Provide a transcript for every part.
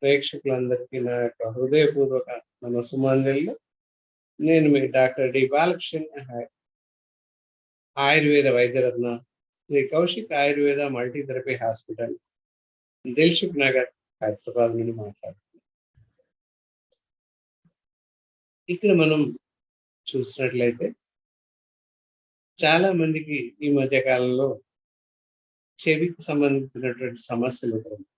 ప్రేక్షకులందరికీ నా యొక్క హృదయపూర్వక నమస్సుమాంజలు. నేను మీ doctor D. Balakrishna, Ayurveda Vaidyaratna, Shri Kaushik Ayurveda multi therapy hospital, Dilsukhnagar, Hyderabad నుండి మాట్లాడుతున్నాను. ఇక్కడ మనం చూసినట్లయితే చాలా మందికి ఈ మధ్య కాలంలో చెవికి సంబంధించినటువంటి సమస్యలు ఎదురవుతాయి.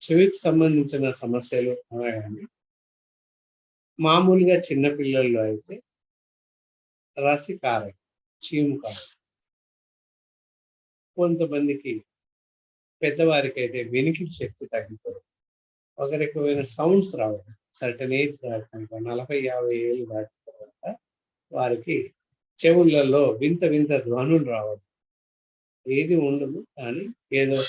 చెవికి సంబంధించిన సమస్యలు అనగానే మామూలుగా చిన్న పిల్లల్లో అయితే రసి కారం, చీము కారం. కొంతమందికి పెద్దవారికి అయితే వినికిడి శక్తి తగ్గిపోతుంది. ఒక రకమైన సౌండ్స్ రావడం, సర్టన్ ఏజ్ దాటినాక 40-50 ఏళ్ళు దాటిన తర్వాత వారికి చెవులలో వింత వింత ధ్వనులు రావడం. ఏది ఉండదు కానీ ఏదో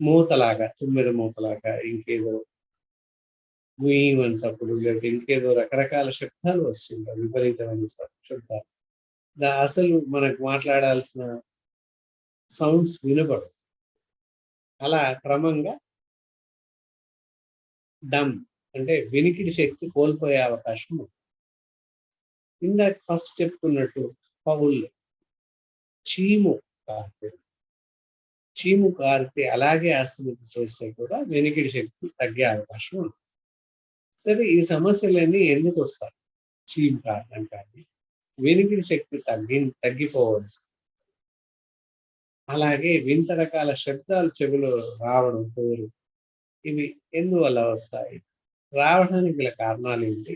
మూతలాగా, తుమ్మెద మూతలాగా, ఇంకేదో అప్పుడు లేకపోతే ఇంకేదో రకరకాల శబ్దాలు వస్తుంటాయి, విపరీతమైన శబ్దాలు. అసలు మనకు మాట్లాడాల్సిన సౌండ్స్ వినపడవు. అలా క్రమంగా డమ్ అంటే వినికిడి శక్తి కోల్పోయే అవకాశం ఉంది. ఇందాక ఫస్ట్ చెప్పుకున్నట్టు పౌల్ చీము కారితే అలాగే ఆస్తిమితి చేస్తే కూడా వెనికిడి శక్తి తగ్గే అవకాశం ఉంది. సరే, ఈ సమస్యలన్నీ ఎందుకు వస్తాయి? చీము కారణం కానీ వెనికిడి శక్తి తగ్గిపోవచ్చు. అలాగే వింత రకాల శబ్దాలు చెవిలో రావడం, కోరు, ఇవి ఎందువల్ల వస్తాయి? రావడానికి గల కారణాలు ఏంటి?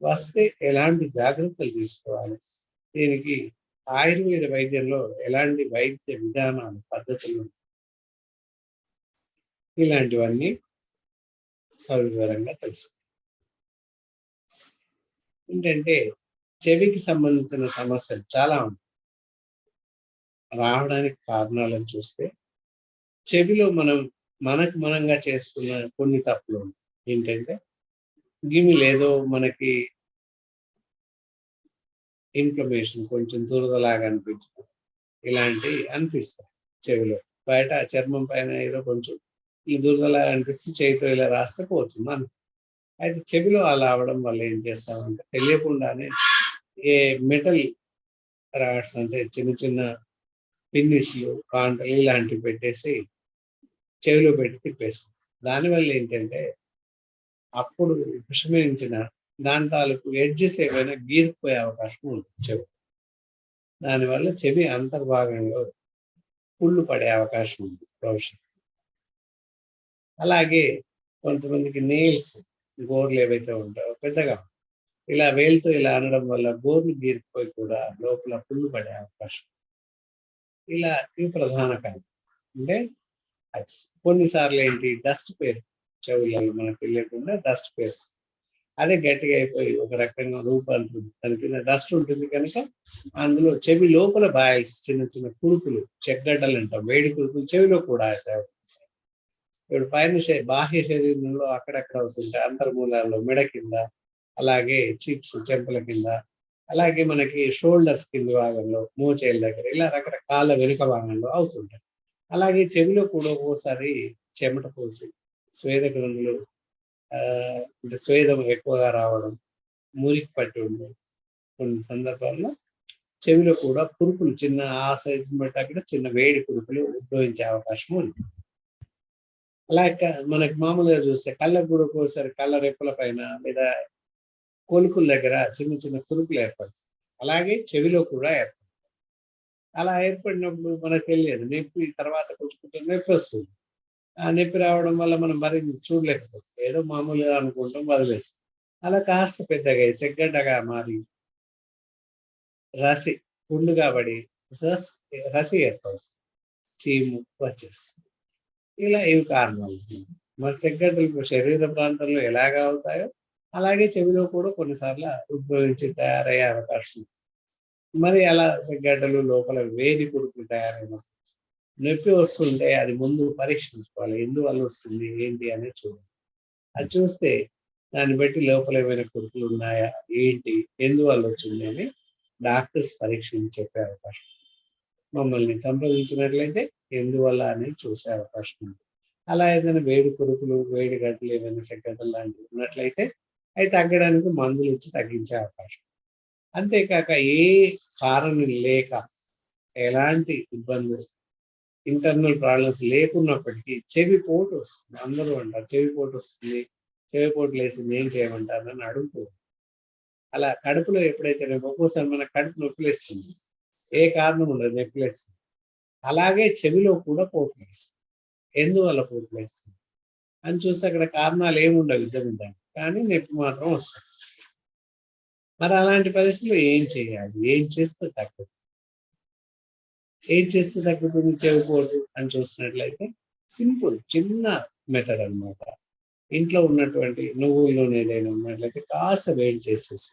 వస్తే ఎలాంటి జాగ్రత్తలు తీసుకోవాలి? దీనికి ఆయుర్వేద వైద్యంలో ఎలాంటి వైద్య విధానాలు, పద్ధతులు, ఇలాంటివన్నీ సవివరంగా తెలుసు. ఏంటంటే చెవికి సంబంధించిన సమస్యలు చాలా ఉన్నాయి. రావడానికి కారణాలను చూస్తే చెవిలో మనకు మనంగా చేసుకున్న కొన్ని తప్పులు ఉన్నాయి. ఏంటంటే గిమిలేదో మనకి ఇన్ఫ్లమేషన్, కొంచెం దురదలాగా అనిపించడం, ఇలాంటివి అనిపిస్తాయి చెవిలో. బయట చర్మం పైన ఏదో కొంచెం ఈ దురదలాగా అనిపిస్తే చేతితో ఇలా రాస్తే పోతుంది. అయితే చెవిలో అలా అవడం వల్ల ఏం చేస్తామంటే తెలియకుండానే ఏ మెటల్ రాడ్స్ అంటే చిన్న చిన్న పిన్నిస్లు, కాంటలు ఇలాంటివి పెట్టేసి చెవిలో పెట్టి తిప్పేస్తాం. దానివల్ల ఏంటంటే అప్పుడు విషమించిన దాని తాలూకు ఎడ్జెస్ ఏమైనా గీరుకుపోయే అవకాశం ఉంటుంది చెవి. దానివల్ల చెవి అంతర్భాగంలో పుళ్ళు పడే అవకాశం ఉంది భవిష్యత్తు. అలాగే కొంతమందికి నెయిల్స్, గోర్లు ఏవైతే ఉంటాయో పెద్దగా ఇలా వేలుతో ఇలా అనడం వల్ల గోర్లు గీరుకుపోయి కూడా లోపల పుళ్ళు పడే అవకాశం. ఇలా ఇవి ప్రధాన కారణం. అంటే కొన్నిసార్లు ఏంటి, డస్ట్ పేరు చెవులలో మనకు తెలియకుండా డస్ట్ పేరు అదే గట్టిగా అయిపోయి ఒక రకంగా రూపాంతరం, దాని కింద డస్ట్ ఉంటుంది కనుక అందులో చెవి లోపల బాయిల్స్, చిన్న చిన్న కురుకులు, చెగ్గడ్డలు అంటాం, వేడి కురుకులు చెవిలో కూడా అవుతాయి. ఇప్పుడు పైన బాహ్య శరీరంలో అక్కడక్కడ అవుతుంటే అంతర్మూలాల్లో, మెడ కింద, అలాగే చిప్స్, చెంపల కింద, అలాగే మనకి షోల్డర్స్ కింద భాగంలో, మోచేల దగ్గర, ఇలా రకరకాల వెనుక భాగంలో అవుతుంటాయి. అలాగే చెవిలో కూడా ఒక్కోసారి చెమట పోసి స్వేద గ్రంథులు అంటే స్వేదం ఎక్కువగా రావడం, మురికి పట్టి ఉండడం, కొన్ని సందర్భాల్లో చెవిలో కూడా కురుకులు, చిన్న ఆ సైజు బట్టి అక్కడ చిన్న వేడి కురుకులు ఉద్భవించే అవకాశం ఉంది. అలాగే మనకి మామూలుగా చూస్తే కళ్ళకు కూడా ఒక్కోసారి కళ్ళ రెప్పల పైన లేదా కొలుకుల దగ్గర చిన్న చిన్న కురుకులు ఏర్పడతాయి. అలాగే చెవిలో కూడా ఏర్పడతాయి. అలా ఏర్పడినప్పుడు మనకు తెలియదు, నొప్పి తర్వాత కొంచెం నొప్పి వస్తుంది. ఆ నొప్పి రావడం వల్ల మనం మరి చూడలేకపోతాం, ఏదో మామూలుగా అనుకుంటాం, వదిలేస్తాం. అలా కాస్త పెద్దగా చెగ్గడ్డగా మారి రసి పుండుగా పడి రసి ఏర్పడుతుంది, చీము వచ్చేస్తుంది. ఇలా ఇవి కారణాలు. మరి చెగ్గడ్డలు శరీర ప్రాంతంలో ఎలాగ అవుతాయో అలాగే చెవిలో కూడా కొన్నిసార్లు ఉద్భవించి తయారయ్యే అవకాశం. మరి అలా చెగ్గడ్డలు లోపల వేడి కురుకులు తయారైనప్పుడు నొప్పి వస్తుంటే అది ముందు పరీక్షించుకోవాలి, ఎందువల్ల వస్తుంది ఏంటి అనేది చూడాలి. అది చూస్తే దాన్ని బట్టి లోపల ఏమైనా కురుకులు ఉన్నాయా, ఏంటి, ఎందువల్ల వచ్చింది అని డాక్టర్స్ పరీక్షించి చెప్పే అవకాశం. మమ్మల్ని సంప్రదించినట్లయితే ఎందువల్ల అనేది చూసే అవకాశం ఉంది. అలా ఏదైనా వేడి కురుపులు, వేడి గడ్డలు, ఏమైనా సెగ్గడ్డలు లాంటివి ఉన్నట్లయితే అవి తగ్గడానికి మందులు ఇచ్చి తగ్గించే అవకాశం. అంతేకాక ఏ కారణం లేక ఎలాంటి ఇబ్బందులు, ఇంటర్నల్ ప్రాబ్లమ్స్ లేకున్నప్పటికీ చెవిపోటు వస్తుంది. అందరూ అంటారు చెవిపోటు వస్తుంది, చెవిపోటు లేసింది ఏం చేయమంటారని అడుగుతూ అలా కడుపులో ఎప్పుడైతే ఒక్కోసారి మన కడుపు నొప్పిలేస్తుంది. ఏ కారణం ఉండదు, నొప్పిలేస్తుంది. అలాగే చెవిలో కూడా పోట్లేస్తుంది. ఎందువల్ల పోట్లేస్తుంది అని చూస్తే అక్కడ కారణాలు ఏముండవు యుద్ధం కానీ నొప్పి మాత్రం వస్తుంది. మరి అలాంటి పరిస్థితుల్లో ఏం చేయాలి? ఏం చేస్తే తగ్గుతుంది? ఏం చేస్తే తగ్గుతుంది చెవిపోటు అని చూసినట్లయితే సింపుల్ చిన్న మెథడ్ అన్నమాట. ఇంట్లో ఉన్నటువంటి నువ్వుల నూనె ఏదైనా ఉన్నట్లయితే కాస్త వేడి చేసేసి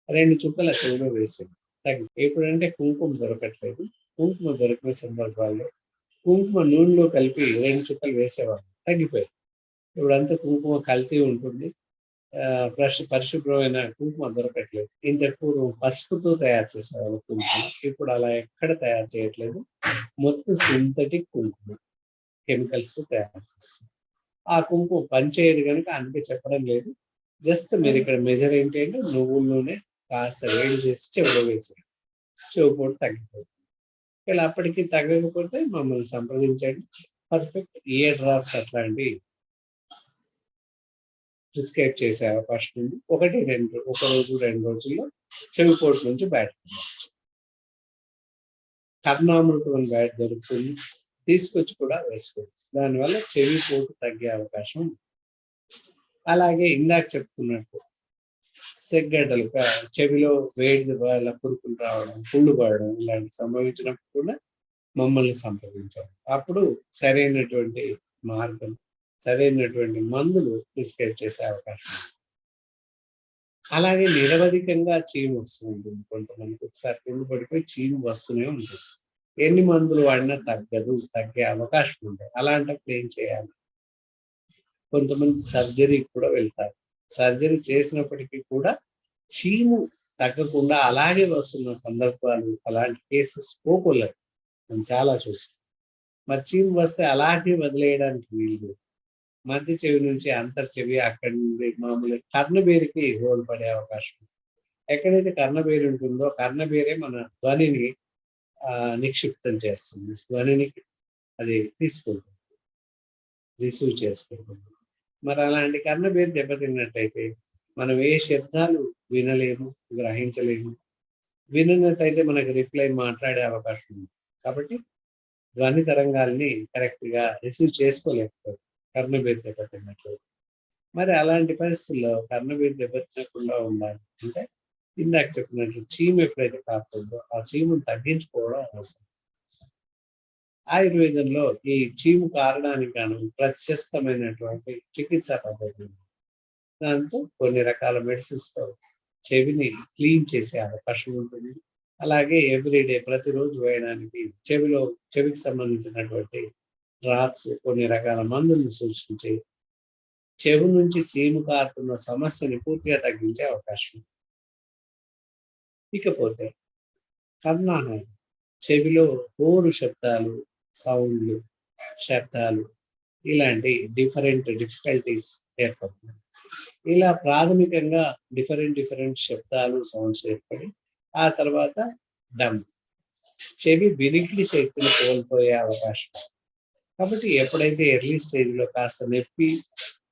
2 చుక్కల చెవిలో వేసేది తగ్గి. ఎప్పుడంటే కుంకుమ దొరకట్లేదు. కుంకుమ దొరికిన సందర్భాల్లో కుంకుమ నూనెలో కలిపి 2 చుక్కలు వేసేవాళ్ళు, తగ్గిపోయాయి. ఇప్పుడంతా కుంకుమ కల్తీ ఉంటుంది. పరిశుభ్రమైన కుంకుమ దొరకట్లేదు. ఇంతకు పూర్వం పసుపుతో తయారు చేసేవాళ్ళు కుంకుమ. ఇప్పుడు అలా ఎక్కడ తయారు చేయట్లేదు. మొత్తం సింథటిక్ కుంకుమ కెమికల్స్ తయారు చేస్తారు. ఆ కుంకుమ పనిచేయదు కనుక అందుకే చెప్పడం లేదు. జస్ట్ మీరు ఇక్కడ మెజర్ ఏంటి అంటే నువ్వుల నూనె కాస్త వేడి చేసి చెవిలో వేసేది, చెవిపోటు తగ్గిపోతుంది. ఇలా అప్పటికి తగ్గకపోతే మమ్మల్ని సంప్రదించండి. పర్ఫెక్ట్ ఇయర్ డ్రాప్స్ అట్లాంటి ప్రిస్క్రైబ్ చేసే అవకాశం ఉంది. ఒక రోజు 2 రోజుల్లో చెవిపోటు నుంచి బయటపడవచ్చు. కర్ణామృతం అని బయట దొరుకుతుంది, తీసుకొచ్చి కూడా వేసుకోవచ్చు. దానివల్ల చెవిపోటు తగ్గే అవకాశం ఉంది. అలాగే ఇందాక చెప్పుకున్నట్టు సెగ్గడ్డలు, చెవిలో వేడి వల్ల కురుకులు రావడం, పుళ్ళు పడడం ఇలాంటి సంభవించినప్పుడు కూడా మమ్మల్ని సంప్రదించాలి. అప్పుడు సరైనటువంటి మార్గం, సరైనటువంటి మందులు ప్రిస్క్రైబ్ చేసే అవకాశం ఉంది. అలాగే నిరవధికంగా చీము వస్తూ ఉంటుంది. కొంతమందికి ఒకసారి పుండు పడిపోయి చీము వస్తూనే ఉంటుంది. ఎన్ని మందులు వాడినా తగ్గదు, తగ్గే అవకాశం ఉంటుంది. అలాంటప్పుడు ఏం చేయాలి? కొంతమంది సర్జరీకి కూడా వెళ్తారు. సర్జరీ చేసినప్పటికీ కూడా చీము తగ్గకుండా అలాగే వస్తున్న సందర్భాలు, అలాంటి కేసెస్ పోకొల్లరు మనం చాలా చూసాం. మరి చీము వస్తే అలాగే వదిలేయడానికి వీలు. మధ్య చెవి నుంచి అంతర్ చెవి, అక్కడి నుండి మామూలు కర్ణబేరికి హోల్ పడే అవకాశం. ఎక్కడైతే కర్ణబేరి ఉంటుందో కర్ణబేరే మన ధ్వనిని నిక్షిప్తం చేస్తుంది. ధ్వనిని అది తీసుకుంటుంది, రిసీవ్ చేసుకుంటుంది. మరి అలాంటి కర్ణబేరి దెబ్బతిన్నట్టయితే మనం ఏ శబ్దాలు వినలేము, గ్రహించలేము. వినట్టయితే మనకు రిప్లై మాట్లాడే అవకాశం ఉంది. కాబట్టి ధ్వని తరంగాల్ని కరెక్ట్ గా రిసీవ్ చేసుకోలేకపోతుంది కర్ణబేరి దెబ్బతిన్నట్లయితే. మరి అలాంటి పరిస్థితుల్లో కర్ణబేరి దెబ్బతినకుండా ఉండాలి అంటే ఇందాక చెప్పినట్లు చీము ఎప్పుడైతే కాస్తుందో ఆ చీమును తగ్గించుకోవడం అవసరం. ఆయుర్వేదంలో ఈ చీము కారణానికి గాను ప్రశస్తమైనటువంటి చికిత్సా పద్ధతి. దాంతో కొన్ని రకాల మెడిసిన్స్ తో చెవిని క్లీన్ చేసే అవకాశం ఉంటుంది. అలాగే ఎవ్రీడే ప్రతిరోజు వేయడానికి చెవికి సంబంధించినటువంటి డ్రాప్స్, కొన్ని రకాల మందులను సూచించి చెవి నుంచి చీము కారుతున్న సమస్యని పూర్తిగా తగ్గించే అవకాశం. ఇకపోతే కర్ణాహరం, చెవిలో హోరు శబ్దాలు, సౌండ్లు, శబ్దాలు ఇలాంటి డిఫికల్టీస్ ఏర్పడుతుంది. ఇలా ప్రాథమికంగా డిఫరెంట్ శబ్దాలు, సౌండ్స్ ఏర్పడి ఆ తర్వాత డమ్, చెవి వినికిడి శక్తిని కోల్పోయే అవకాశం. కాబట్టి ఎప్పుడైతే ఎర్లీ స్టేజ్ లో కాస్త నొప్పి,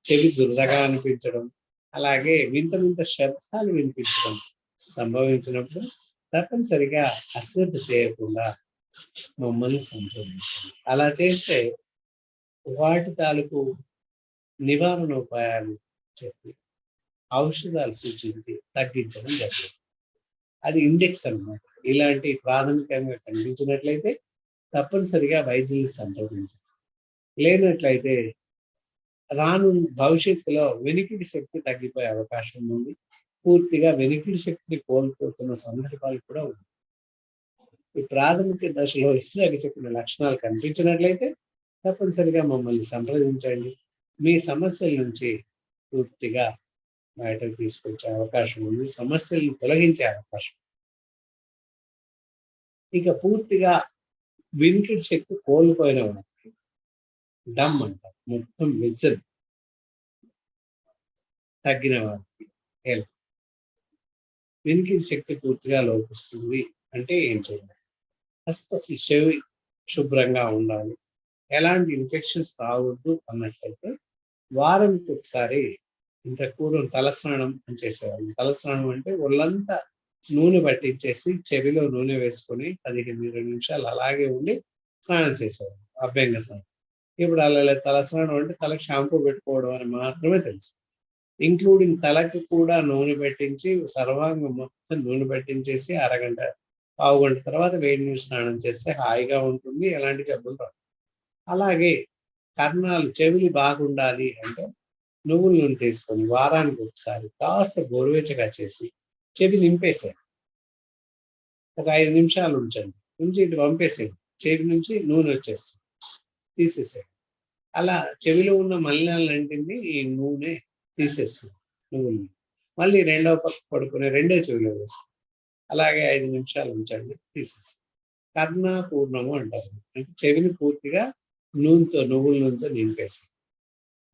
చెవి దురదగా అనిపించడం, అలాగే వింత శబ్దాలు వినిపించడం సంభవించినప్పుడు తప్పనిసరిగా అశ్రద్ధ చేయకుండా మమ్మల్ని సంప్రదించండి. అలా చేస్తే వాటి తాలూకు నివారణ ఉపాయాలు చెప్పి ఔషధాలు సూచించి తగ్గించడం జరుగుతుంది. అది ఇండెక్స్ అన్నమాట. ఇలాంటి ప్రాథమికంగా కనిపించినట్లయితే తప్పనిసరిగా వైద్యుల్ని సంప్రదించాలి. లేనట్లయితే భవిష్యత్తులో వెనికిడి శక్తి తగ్గిపోయే అవకాశం ఉంది. పూర్తిగా వెనికిడి శక్తిని కోల్పోతున్న సందర్భాలు కూడా ఉన్నాయి. ఈ ప్రాథమిక దశలో ఇందాక చెప్పిన లక్షణాలు కనిపించినట్లయితే తప్పనిసరిగా మమ్మల్ని సంప్రదించండి. మీ సమస్యల నుంచి పూర్తిగా బయటకు తీసుకొచ్చే అవకాశం ఉంది, సమస్యలను తొలగించే అవకాశం. ఇక పూర్తిగా వినికిడి శక్తి కోల్పోయిన డమ్ అంటారు. మొత్తం విజన్ తగ్గిన వారికి హెల్త్. వినికిడి శక్తి పూర్తిగా లోపిస్తుంది అంటే ఏం చేయాలి? ఫస్ట్ అసలు చెవి శుభ్రంగా ఉండాలి. ఎలాంటి ఇన్ఫెక్షన్స్ రావద్దు అన్నట్లయితే వారానికి ఒకసారి ఇంతకు పూర్వం తలస్నానం అని చేసేవాళ్ళు. తలస్నానం అంటే ఒళ్ళంతా నూనె పట్టించేసి చెవిలో నూనె వేసుకొని 15-20 నిమిషాలు అలాగే ఉండి స్నానం చేసేవాళ్ళు. అభ్యంగ స్నానం. ఇప్పుడు అలా లేదు. తలస్నానం అంటే తలకు షాంపూ పెట్టుకోవడం అని మాత్రమే తెలుసు. ఇంక్లూడింగ్ తలకి కూడా నూనె పెట్టించి సర్వాంగం మొత్తం నూనె పెట్టించేసి అరగంట, పావుగంట తర్వాత వేడి నీళ్ళు స్నానం చేస్తే హాయిగా ఉంటుంది. ఎలాంటి జబ్బులు రావు. అలాగే కర్ణాలు, చెవులు బాగుండాలి అంటే నువ్వుల నూనె తీసుకొని వారానికి ఒకసారి కాస్త గోరువెచ్చగా చేసి చెవి నింపేసేయండి. ఒక 5 నిమిషాలు ఉంచండి. ఉంచి ఇటు పంపేసేయండి. చెవి నుంచి నూనె వచ్చేస్తుంది. తీసేసేయండి. అలా చెవిలో ఉన్న మలినాలన్నింటినీ ఈ నూనె తీసేస్తుంది. నువ్వుల నూనె. మళ్ళీ రెండో పక్క పడుకుని రెండో చెవిలో వేసుకోండి. అలాగే 5 నిమిషాలు ఉంచండి, తీసేసేయండి. కర్ణపూర్ణము అంటారు. అంటే చెవిని పూర్తిగా నువ్వుల నూనెతో నింపేసి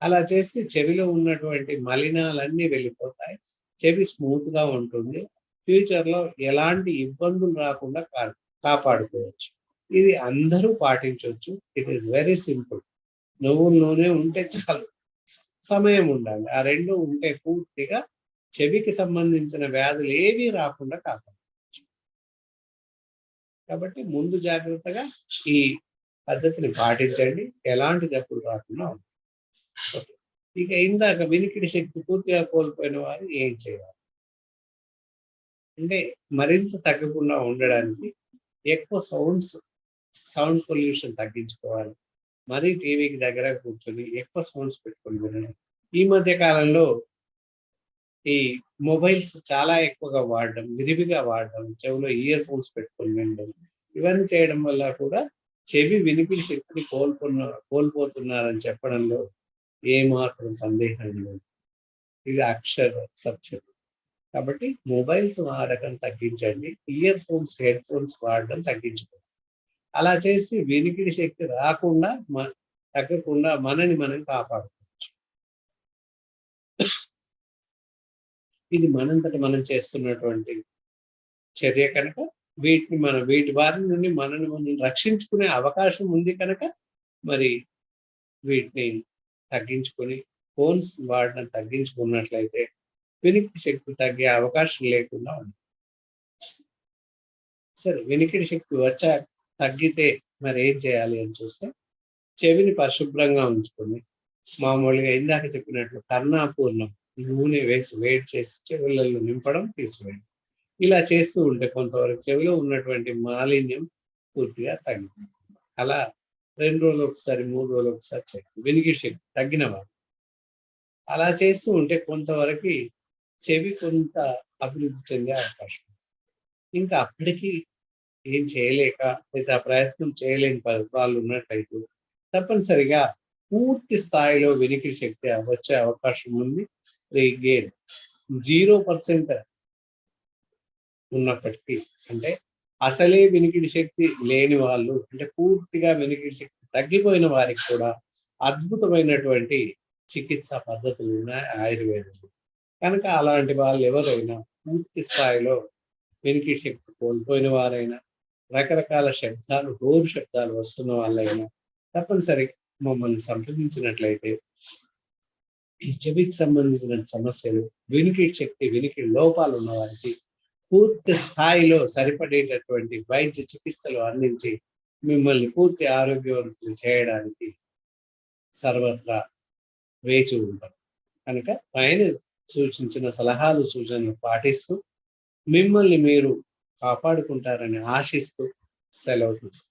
అలా చేస్తే చెవిలో ఉన్నటువంటి మలినాలన్నీ వెళ్ళిపోతాయి. చెవి స్మూత్ గా ఉంటుంది. ఫ్యూచర్ లో ఎలాంటి ఇబ్బందులు రాకుండా కాపాడుకోవచ్చు. ఇది అందరూ పాటించవచ్చు. It is very simple. నువ్వుల నూనె ఉంటే చాలు. సమయం ఉండాలి. ఆ రెండు ఉంటే పూర్తిగా చెవికి సంబంధించిన వ్యాధులు ఏవీ రాకుండా కాపాడుకోవచ్చు. కాబట్టి ముందు జాగ్రత్తగా ఈ పద్ధతిని పాటించండి. ఎలాంటి జబ్బులు రాకుండా ఉంటాయి. ఇక ఇందాక వినికిడి శక్తి పూర్తిగా కోల్పోయిన వారు ఏం చేయాలి అంటే మరింత తగ్గకుండా ఉండడానికి ఎక్కువ సౌండ్ పొల్యూషన్ తగ్గించుకోవాలి. మరీ టీవీకి దగ్గర కూర్చొని ఎక్కువ సౌండ్స్ పెట్టుకొని వినడం. ఈ మధ్య కాలంలో ఈ మొబైల్స్ చాలా ఎక్కువగా వాడడం, విరివిగా వాడడం, చెవిలో ఇయర్ ఫోన్స్ పెట్టుకొని వినడం, ఇవన్నీ చేయడం వల్ల కూడా చెవి వినికిడి శక్తిని కోల్పోతున్నారని చెప్పడంలో ఏమాత్రం సందేహం లేదు. ఇది అక్షర సత్యం. కాబట్టి మొబైల్స్ వాడకం తగ్గించండి. ఇయర్ ఫోన్స్, హెడ్ ఫోన్స్ వాడడం తగ్గించుకోండి. అలా చేసి వినికిడి శక్తి రాకుండా తగ్గకుండా మనని మనం కాపాడుకోవచ్చు. ఇది మనంతట మనం చేస్తున్నటువంటి చర్య కనుక వీటి బారి నుండి మనని మనం రక్షించుకునే అవకాశం ఉంది కనుక మరి వీటిని తగ్గించుకొని ఫోన్స్ వాడడం తగ్గించుకున్నట్లయితే వినికిడి శక్తి తగ్గే అవకాశం లేకుండా ఉంది. సరే, వినికిడి శక్తి తగ్గితే మరి ఏం చేయాలి అని చూస్తే చెవిని పరిశుభ్రంగా ఉంచుకొని మామూలుగా ఇందాక చెప్పినట్లు కర్ణాపూర్ణం నూనె వేసి వేడి చేసి చెవులలో నింపడం, తీసివేయడం. ఇలా చేస్తూ ఉంటే కొంతవరకు చెవిలో ఉన్నటువంటి మాలిన్యం పూర్తిగా తగ్గిపోతుంది. అలా 2 రోజులు ఒకసారి, 3 రోజులు ఒకసారి చేయండి. వినికిడి శక్తి తగ్గిన వారు అలా చేస్తూ ఉంటే కొంతవరకు చెవి కొంత అభివృద్ధి చెందే అవకాశం. ఇంకా అప్పటికి ఏం చేయలేక లేదా ప్రయత్నం చేయలేని వాళ్ళు ఉన్నట్లయితే తప్పనిసరిగా పూర్తి స్థాయిలో వినికిడి శక్తి వచ్చే అవకాశం ఉంది. 0% ఉన్నప్పటికీ అంటే అసలే వినికిడి శక్తి లేని వాళ్ళు, అంటే పూర్తిగా వినికిడి శక్తి తగ్గిపోయిన వారికి కూడా అద్భుతమైనటువంటి చికిత్సా పద్ధతులు ఉన్నాయి ఆయుర్వేదంలో. కనుక అలాంటి వాళ్ళు ఎవరైనా పూర్తి స్థాయిలో వినికిడి శక్తి కోల్పోయిన వారైనా, రకరకాల హోరు శబ్దాలు వస్తున్న వాళ్ళైనా తప్పనిసరిగా మమ్మల్ని సంప్రదించినట్లయితే ఈ చెవికి సంబంధించిన సమస్యలు, వినికిడి లోపాలు ఉన్న వారికి పూర్తి స్థాయిలో సరిపడేటటువంటి వైద్య చికిత్సలు అందించి మిమ్మల్ని పూర్తి ఆరోగ్యవంతులు చేయడానికి సర్వత్రా వేచి ఉంటాం. కనుక పైన సూచించిన సలహాలు, సూచనలు పాటిస్తూ మిమ్మల్ని మీరు కాపాడుకుంటారని ఆశిస్తూ సెలవు